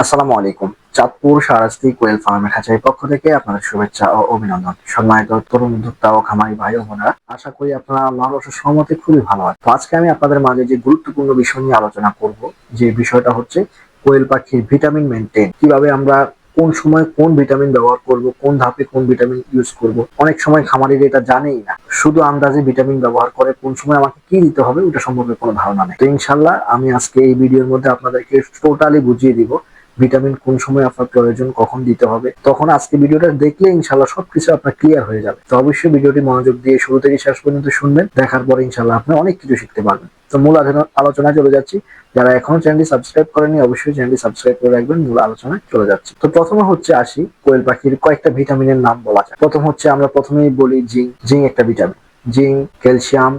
আসসালামু আলাইকুম। চাঁদপুর শাহরাস্তি কোয়েল ফার্মের খাঁচার পক্ষ থেকে আপনাদের শুভেচ্ছা ও অভিনন্দন। সম্মানিত তরুণ উদ্যোক্তা ও খামারি ভাই ও বোনেরা, আশা করি আপনারা আল্লাহর অশেষ রহমতে খুবই ভালো আছেন। তো আজকে আমি আপনাদের মাঝে যে গুরুত্বপূর্ণ বিষয় নিয়ে আলোচনা করব, যে বিষয়টা হচ্ছে কোয়েল পাখির ভিটামিন মেইনটেইন। কিভাবে আমরা কোন সময় কোন ভিটামিন ব্যবহার করব, কোন ধাপে কোন ভিটামিন ইউজ করব। অনেক সময় খামারিরা এটা জানেই না, শুধু আন্দাজে ভিটামিন ব্যবহার করে, কোন সময় আমাকে কি দিতে হবে ওটা সম্পর্কে কোনো ধারণা নেই। তো ইনশাল্লাহ আমি আজকে এই ভিডিওর মধ্যে আপনাদেরকে টোটালি বুঝিয়ে দিব ভিটামিন কোন সময় আপনার প্রয়োজন, কখন দিতে হবে। তখন আজকে ভিডিওটা দেখলে ইনশাল্লাহ সবকিছু আপনার ক্লিয়ার হয়ে যাবে। তো অবশ্যই ভিডিওটি মনোযোগ দিয়ে শুরু থেকে শেষ পর্যন্ত শুনবেন। দেখার পরে ইনশাল্লাহ আপনি অনেক কিছু শিখতে পারবেন। তো মূল আলোচনায় চলে যাচ্ছি। যারা এখনো চ্যানেলটি সাবস্ক্রাইব করেনি অবশ্যই চ্যানেলটি সাবস্ক্রাইব করে রাখবেন। মূল আলোচনায় চলে যাচ্ছি। তো প্রথমে হচ্ছে আসি কোয়েল পাখির কয়েকটা ভিটামিনের নাম বলা যায়। প্রথম হচ্ছে আমরা প্রথমেই বলি জিঙ্ক। জিঙ্ক একটা vitamin. Zinc, calcium,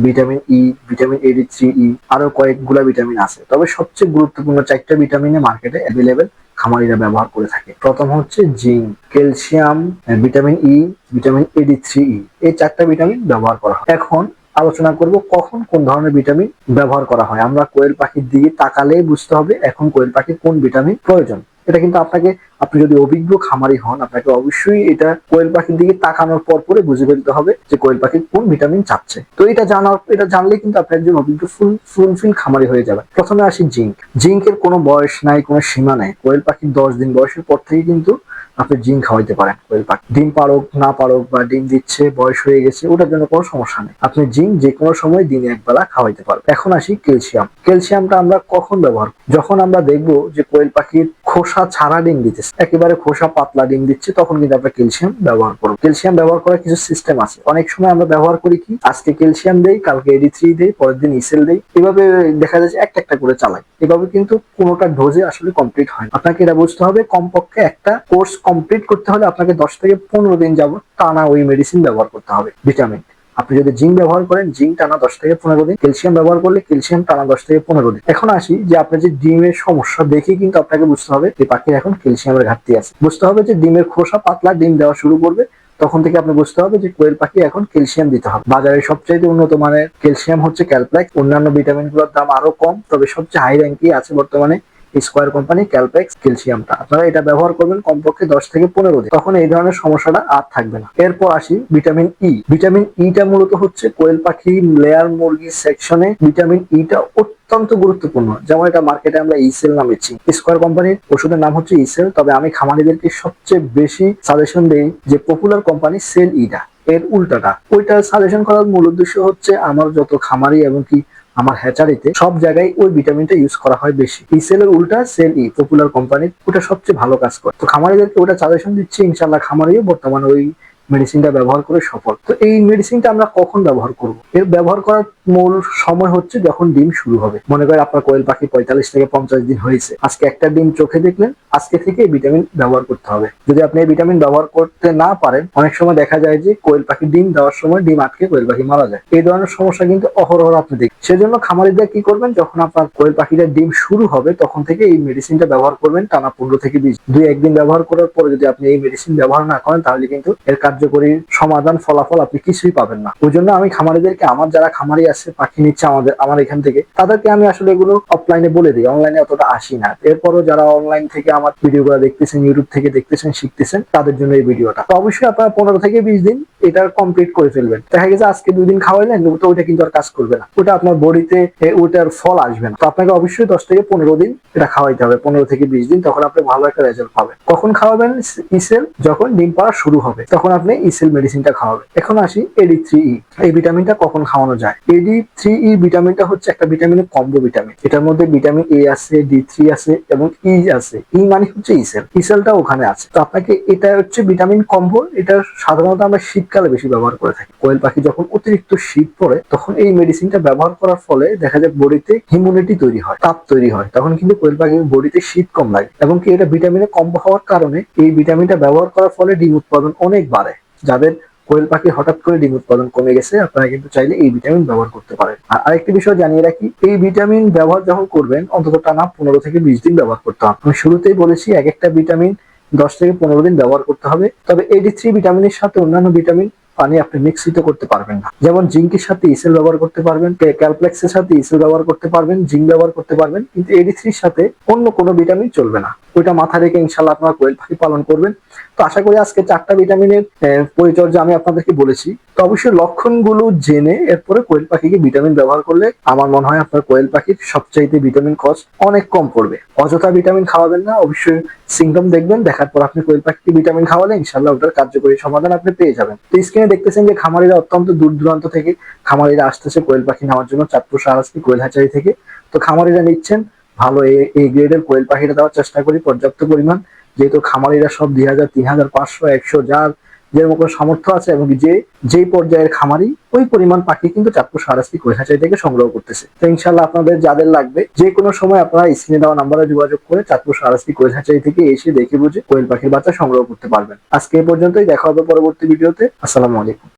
vitamin E, vitamin A, D, C, E, আরো কয়েকগুলা ভিটামিন আছে। তবে সবচেয়ে গুরুত্বপূর্ণ চারটা ভিটামিনে মার্কেটে অ্যাভেলেবেল, খামারিরা ব্যবহার করে থাকে। প্রথম হচ্ছে zinc, calcium, vitamin E, vitamin A, D, C, E, এই চারটা ভিটামিন ব্যবহার করা হয়। এখন আলোচনা করব কখন কোন ধরনের ভিটামিন ব্যবহার করা হয়। আমরা কোয়েল পাখির দিকে তাকালেই বুঝতে হবে এখন কোয়েল পাখির কোন ভিটামিন প্রয়োজন। এটা কিন্তু আপনি যদি অভিজ্ঞ খামারি হন, আপনাকে অবশ্যই এটা কোয়েল পাখির দিকে তাকানোর পর পরে বুঝে ফেলতে হবে যে কোয়েল পাখি কোন ভিটামিন চাচ্ছে। তো এটা জানলে কিন্তু আপনি একজন অভিজ্ঞ ফুলফিল খামারি হয়ে যাবেন। প্রথমে আসি জিঙ্ক। জিঙ্কের কোনো বয়স নাই, কোনো সীমা নাই। কোয়েল পাখির 10 দিন বয়সের পর থেকে কিন্তু আপনি জিঙ্ক খাওয়াইতে পারেন কোয়েল পাখি। ডিম পাড়ুক না পাড়ুক বা ডিম দিচ্ছে, বয়স হয়ে গেছে, ওটার জন্য কোনো সমস্যা নেই। আপনি জিঙ্ক যে কোনো সময় দিনে একবেলা খাওয়াইতে পারবেন। এখন আসি ক্যালসিয়াম। ক্যালসিয়ামটা আমরা কখন ব্যবহার করব? যখন আমরা দেখবো যে কোয়েল পাখির খোসা ছাড়া ডিম দিতেছে, একেবারে খোসা পাতলা ডিম দিচ্ছে, তখন কিন্তু আমরা ক্যালসিয়াম ব্যবহার করবো। ক্যালসিয়াম ব্যবহার করার কিছু সিস্টেম আছে। অনেক সময় আমরা ব্যবহার করি কি, আজকে ক্যালসিয়াম দেই, কালকে AD3 দেই, পরের দিন ইসেল দেই, এভাবে দেখা যাচ্ছে একটা একটা করে চালাই। এভাবে কিন্তু কোনোটা ডোজে আসলে কমপ্লিট হয় না। আপনাকে এটা বুঝতে হবে, কমপক্ষে একটা কোর্স কমপ্লিট করতে হলে আপনাকে 10 থেকে 15 দিন যাবত টানা ওই মেডিসিন ব্যবহার করতে হবে, ভিটামিন। আপনি যদি জিঙ্ক ব্যবহার করেন, জিঙ্ক টানা 10 থেকে 15 দিন। ক্যালসিয়াম ব্যবহার করলে ক্যালসিয়াম টানা 10 থেকে 15 দিন। এখন আসি যে আপনার যে ডিমের সমস্যা দেখে কিন্তু আপনাকে বুঝতে হবে যে পাখির এখন ক্যালসিয়ামের ঘাটতি আছে। বুঝতে হবে যে ডিমের খোসা পাতলা, ডিম দেওয়া শুরু করবে, তখন থেকে আপনি বুঝতে হবে যে কোয়েল পাখি এখন ক্যালসিয়াম দিতে হবে। বাজারে সবচেয়ে উন্নত মানের ক্যালসিয়াম হচ্ছে ক্যালপ্লেক্স। অন্যান্য ভিটামিন গুলোর দাম আরো কম, তবে সবচেয়ে হাই র্যাঙ্কে আছে বর্তমানে স্কোয়ার কোম্পানি ক্যালপ্লেক্স ক্যালসিয়ামটা। আপনারা এটা ব্যবহার করবেন কমপক্ষে 10 থেকে 15 দিন, তখন এই ধরনের সমস্যাটা আর থাকবে না। এরপর আসি ভিটামিন ই। ভিটামিন ইটা মূলত হচ্ছে কোয়েল পাখি লেয়ার মুরগি সেকশনে ভিটামিন ইটা অত্যন্ত গুরুত্বপূর্ণ। যেমন এটা মার্কেটে আমরা ইসেল নামে চিনি। স্কোয়ার কোম্পানির ওষুধের নাম হচ্ছে ইসেল, তবে আমি খামারিদেরকে সবচেয়ে বেশি সাজেশন দেই যে পপুলার কোম্পানি সেল ইটা, এর উল্টাটা। ওইটা সাজেশন করার মূল উদ্দেশ্য হচ্ছে আমার যত খামারি এবং কি আমার হ্যাচারিতে সব জায়গায় ওই ভিটামিনটা ইউজ করা হয় বেশি। ইসেল এর উল্টা সেল ই, পপুলার কোম্পানির, ওটা সবচেয়ে ভালো কাজ করে। তো খামারিদেরকে ওটা সাজেশন দিচ্ছি, ইনশাল্লাহ খামারিও বর্তমানে ওই মেডিসিনটা ব্যবহার করে সফল। তো এই মেডিসিনটা আমরা কখন ব্যবহার করব? এর ব্যবহার করার মূল সময় হচ্ছে যখন ডিম শুরু হবে। মনে করেন আপনার কোয়েল পাখি 45 থেকে 50 দিন হয়েছে, আজকে একটা ডিম চোখে দেখলেন, আজকে থেকে এই ভিটামিন ব্যবহার করতে হবে। যদি আপনি এই ভিটামিন ব্যবহার করতে না পারেন, অনেক সময় দেখা যায় যে কোয়েল পাখি ডিম দেওয়ার সময় ডিম আটকে কোয়েল পাখি মারা যায়। এই ধরনের সমস্যা কিন্তু অহরহ আপনি দেখবেন। সেজন্য খামারিদের কি করবেন, যখন আপনার কোয়েল পাখিটার ডিম শুরু হবে তখন থেকে এই মেডিসিনটা ব্যবহার করবেন টানা 15 থেকে 20। 2-1 দিন ব্যবহার করার পরে যদি আপনি এই মেডিসিন ব্যবহার না করেন, তাহলে কিন্তু এর কার্যকরী সমাধান ফলাফল আপনি কিছুই পাবেন না। ওই জন্য আমি খামারিদেরকে, আমার যারা খামারি আছে পাখি নিচ্ছে আমার এখান থেকে, তাদেরকে আমি আসলে এগুলো অফলাইনে বলে দিই, অনলাইনে অতটা আসি না। এরপরও যারা অনলাইন থেকে আমার ভিডিওগুলো দেখতেছেন, ইউটিউব থেকে দেখতেছেন, শিখতেছেন, তাদের জন্য এই ভিডিওটা। তো অবশ্যই আপনারা 15 থেকে 20 দিন এটা কমপ্লিট করে ফেলবেন। দেখা গেছে আজকে 2 দিন খাওয়াইলেন, তো ওটা কিন্তু আর কাজ করবে না, ওটা আপনার বডিতে ওটার ফল আসবে না। তো আপনাকে অবশ্যই 10 থেকে 15 দিন এটা খাওয়াইতে হবে, 15 থেকে 20 দিন, তখন আপনি ভালো একটা রেজাল্ট পাবেন। কখন খাওয়াবেন? ইসেল যখন ডিম পাড়া শুরু হবে তখন আপনি ইসেল মেডিসিনটা খাওয়াবেন। এখন আসি AD3E। এই ভিটামিনটা কখন খাওয়ানো যায়? AD3E ভিটামিনটা হচ্ছে একটা ভিটামিনের কম্বো ভিটামিন। এটার মধ্যে ভিটামিন A আছে, D3 আছে এবং E আছে। ই মানে হচ্ছে ইসেল, ইসেলটা ওখানে আছে। তো আপনাকে, এটা হচ্ছে ভিটামিন কম্বো। এটা সাধারণত আমরা শীতকালে বেশি ব্যবহার করে থাকি। কোয়েল পাখি যখন অতিরিক্ত শীত পড়ে, তখন এই মেডিসিনটা ব্যবহার করার ফলে দেখা যায় বডিতে হিউমিডিটি তৈরি হয়, তাপ তৈরি হয়, তখন কিন্তু কোয়েল পাখির বডিতে শীত কম লাগে। এবং কি এটা ভিটামিনের কম্বো হওয়ার কারণে এই ভিটামিনটা ব্যবহার করার ফলে ডিম উৎপাদন অনেক বাড়ে। যাদের কোয়েল পাখি হঠাৎ করে ডিম উৎপাদন কমে গেছে, আপনারা কিন্তু চাইলে এই ভিটামিন ব্যবহার করতে পারেন। আর আরেকটি বিষয় জানিয়ে রাখি, এই ভিটামিন ব্যবহার যখন করবেন অন্তত টানা 15 থেকে 20 দিন ব্যবহার করতে হবে। আমি শুরুতেই বলেছি এক একটা ভিটামিন 10 থেকে 15 দিন ব্যবহার করতে হবে। তবে AD3 ভিটামিনের সাথে অন্যান্য ভিটামিন পানি আপনি মিশ্রিত করতে পারবেন না। যেমন জিঙ্কের সাথে ইসেল ব্যবহার করতে পারবেন, ক্যালপ্লেক্সের সাথে ইসেল ব্যবহার করতে পারবেন, জিঙ্ক ব্যবহার করতে পারবেন, কিন্তু AD3 সাথে অন্য কোনো ভিটামিন চলবে না। ওইটা মাথায় রেখে ইনশাল্লাহ আপনারা কোয়েল পাখি পালন করবেন। তো আশা করি আজকে 4টা ভিটামিনের পরিচর্যা আমি আপনাদেরকে বলেছি। তো অবশ্যই লক্ষণগুলো জেনে এরপরে কোয়েল পাখিকে ভিটামিন ব্যবহার করলে আমার মনে হয় আপনার কোয়েল পাখির সবচাইতে ভিটামিন কস্ট অনেক কম পড়বে। অযথা ভিটামিন খাওয়াবেন না, অবশ্যই সিমটম দেখবেন, দেখার পর আপনি কোয়েল পাখিকে ভিটামিন খাওয়ালে ইনশাল্লাহ ওটার কার্যকরী সমাধান আপনি পেয়ে যাবেন। তো স্ক্রিনে দেখতেছেন যে খামারিরা অত্যন্ত দূর দূরান্ত থেকে খামারিরা আসতেছে কোয়েল পাখি নেওয়ার জন্য চাঁদপুর শাহরাস্তি কোয়েল হ্যাচারি থেকে। তো খামারিরা নিচ্ছেন, ভালো এই গ্রেডের কোয়েল পাখিটা দেওয়ার চেষ্টা করি পর্যাপ্ত পরিমাণ, যেহেতু খামারিরা সব 2000, 3000, 500, 100 যার যেরকম সামর্থ্য আছে এবং যেই পর্যায়ের খামারি ওই পরিমাণ পাখি কিন্তু চাঁদপুর শাহরাস্তি কোয়েল হ্যাচারি থেকে সংগ্রহ করতেছে। তো ইনশাল্লাহ আপনাদের যাদের লাগবে যে কোনো সময় আপনারা স্ক্রিনে দেওয়া নাম্বারে যোগাযোগ করে চাঁদপুর শাহরাস্তি কোয়েল হ্যাচারি থেকে এসে দেখে বুঝে কোয়েল পাখির বাচ্চা সংগ্রহ করতে পারবেন। আজকে এই পর্যন্তই, দেখা হবে পরবর্তী ভিডিওতে। আসসালামু আলাইকুম।